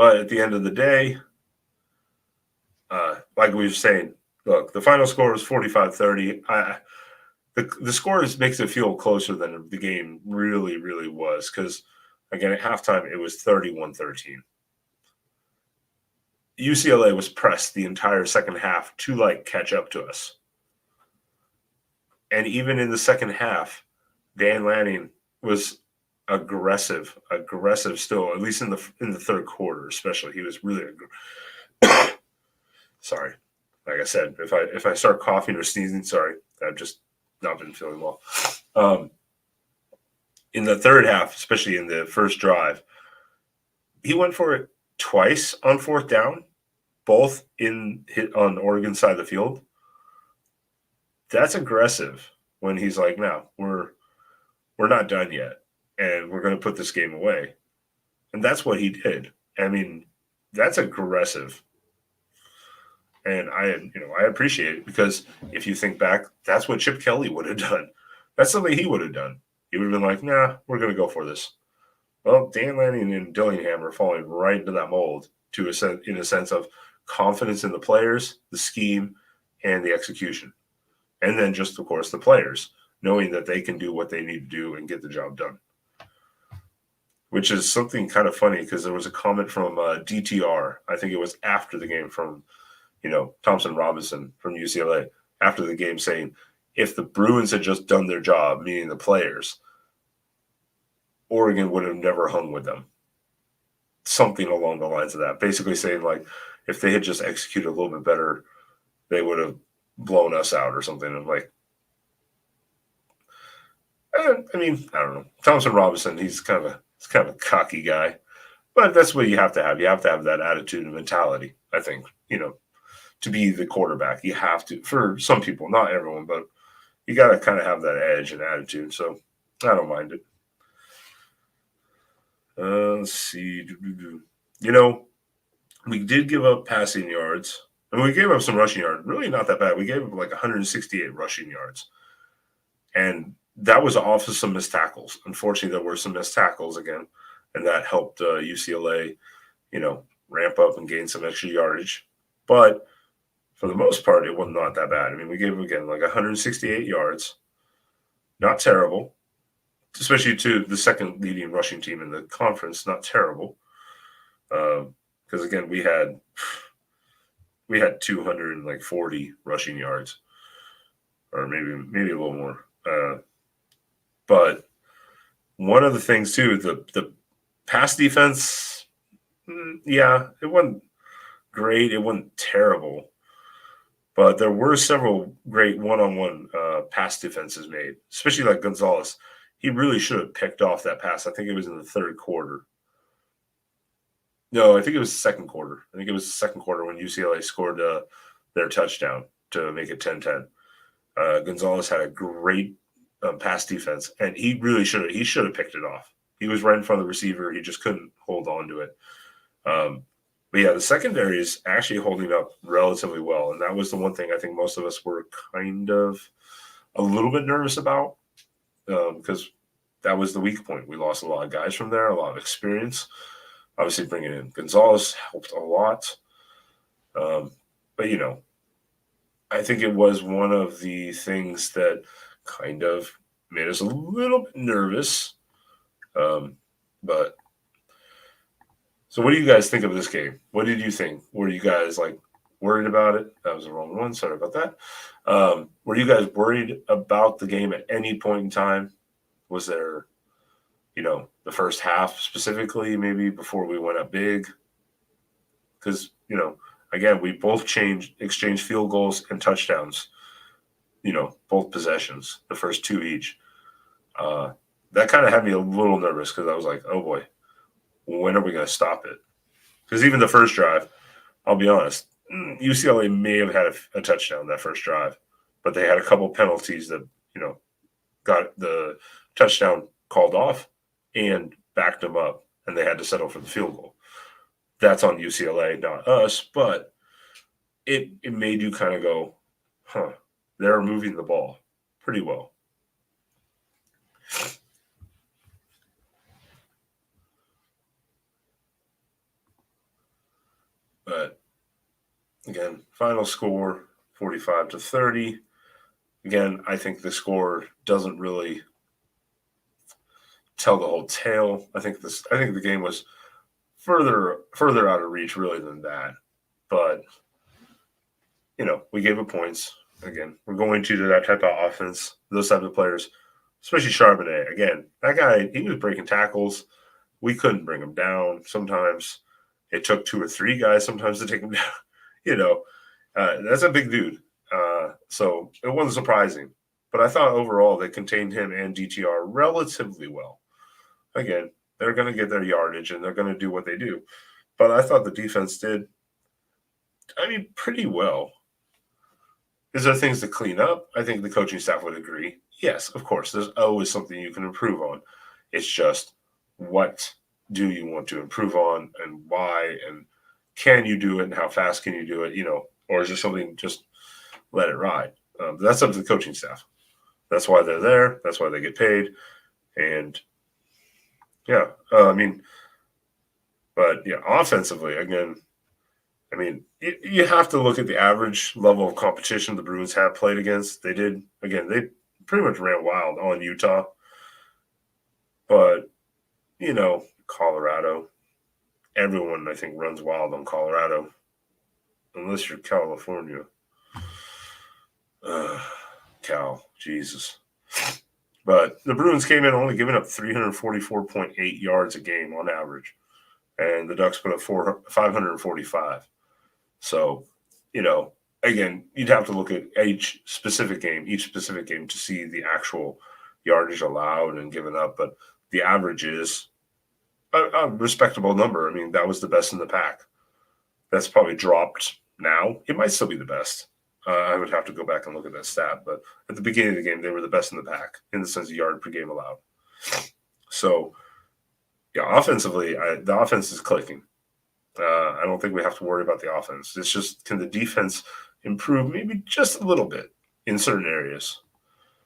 But at the end of the day, like we were saying, look, the final score was 45-30. The score makes it feel closer than the game really, really was because, again, at halftime, it was 31-13. UCLA was pressed the entire second half to catch up to us. And even in the second half, Dan Lanning was aggressive still, at least in the third quarter, especially. He was really sorry. Like I said, if I start coughing or sneezing, sorry. I've just not been feeling well. In the third half, especially in the first drive, he went for it twice on fourth down, both on Oregon side of the field. That's aggressive when he's like, no, we're not done yet, and we're going to put this game away. And that's what he did. I mean, that's aggressive. And I appreciate it because if you think back, that's what Chip Kelly would have done. That's something he would have done. He would have been like, nah, we're going to go for this. Well, Dan Lanning and Dillingham are falling right into that mold in a sense of confidence in the players, the scheme, and the execution. And then just, of course, the players, knowing that they can do what they need to do and get the job done. Which is something kind of funny because there was a comment from DTR. I think it was after the game from, Thompson Robinson from UCLA after the game saying, if the Bruins had just done their job, meaning the players, Oregon would have never hung with them. Something along the lines of that. Basically saying, if they had just executed a little bit better, they would have blown us out or something. I'm like, I don't know. Thompson Robinson, he's kind of a cocky guy. But that's what you have to have. You have to have that attitude and mentality, I think, to be the quarterback. You have to, for some people, not everyone, but you got to kind of have that edge and attitude. So I don't mind it. Let's see. We did give up passing yards. And we gave up some rushing yards. Really not that bad. We gave up 168 rushing yards. And that was off of some missed tackles. Unfortunately, there were some missed tackles again. And that helped UCLA, ramp up and gain some extra yardage. But for the most part, it was not that bad. We gave them, again, 168 yards. Not terrible. Especially to the second leading rushing team in the conference. Not terrible. Because, again, we had 240 rushing yards. Or maybe a little more. But one of the things, too, the pass defense, it wasn't great. It wasn't terrible. But there were several great one-on-one pass defenses made, especially Gonzalez. He really should have picked off that pass. I think it was in the third quarter. No, I think it was the second quarter. I think it was the second quarter when UCLA scored their touchdown to make it 10-10. Gonzalez had a great pass defense, and he really should have picked it off. He was right in front of the receiver. He just couldn't hold on to it. But yeah, the secondary is actually holding up relatively well, and that was the one thing I think most of us were kind of a little bit nervous about because that was the weak point. We lost a lot of guys from there, a lot of experience. Obviously, bringing in Gonzalez helped a lot. But, I think it was one of the things that kind of made us a little bit nervous. But so what do you guys think of this game? What did you think? Were you guys worried about it? That was the wrong one. Sorry about that. Were you guys worried about the game at any point in time? Was there, the first half specifically, maybe before we went up big? Because, again, we both exchanged field goals and touchdowns, both possessions, the first two each. That kind of had me a little nervous because I was like, oh boy, when are we going to stop it? Because even the first drive, I'll be honest, UCLA may have had a touchdown that first drive, but they had a couple penalties that, got the touchdown called off and backed them up, and they had to settle for the field goal. That's on UCLA, not us, but it made you kind of go, they're moving the ball pretty well. But again, final score 45-30. Again, I think the score doesn't really tell the whole tale. I think the game was further out of reach really than that. But we gave it points. Again, we're going to that type of offense, those type of players, especially Charbonnet. Again, that guy, he was breaking tackles. We couldn't bring him down. Sometimes it took 2 or 3 guys sometimes to take him down. That's a big dude. So it wasn't surprising. But I thought overall they contained him and DTR relatively well. Again, they're going to get their yardage and they're going to do what they do. But I thought the defense did, pretty well. Is there things to clean up? I think the coaching staff would agree. Yes, of course. There's always something you can improve on. It's just, what do you want to improve on and why, and can you do it and how fast can you do it, or is there something just let it ride? That's up to the coaching staff. That's why they're there. That's why they get paid. And offensively, again, you have to look at the average level of competition the Bruins have played against. They did. Again, they pretty much ran wild on Utah. But, Colorado, everyone, I think, runs wild on Colorado. Unless you're California. Cal, Jesus. But the Bruins came in only giving up 344.8 yards a game on average. And the Ducks put up 545. So, again, you'd have to look at each specific game to see the actual yardage allowed and given up. But the average is a respectable number. That was the best in the pack. That's probably dropped now. It might still be the best. I would have to go back and look at that stat. But at the beginning of the game, they were the best in the pack in the sense of yard per game allowed. So, offensively, the offense is clicking. I don't think we have to worry about the offense. It's just, can the defense improve maybe just a little bit in certain areas?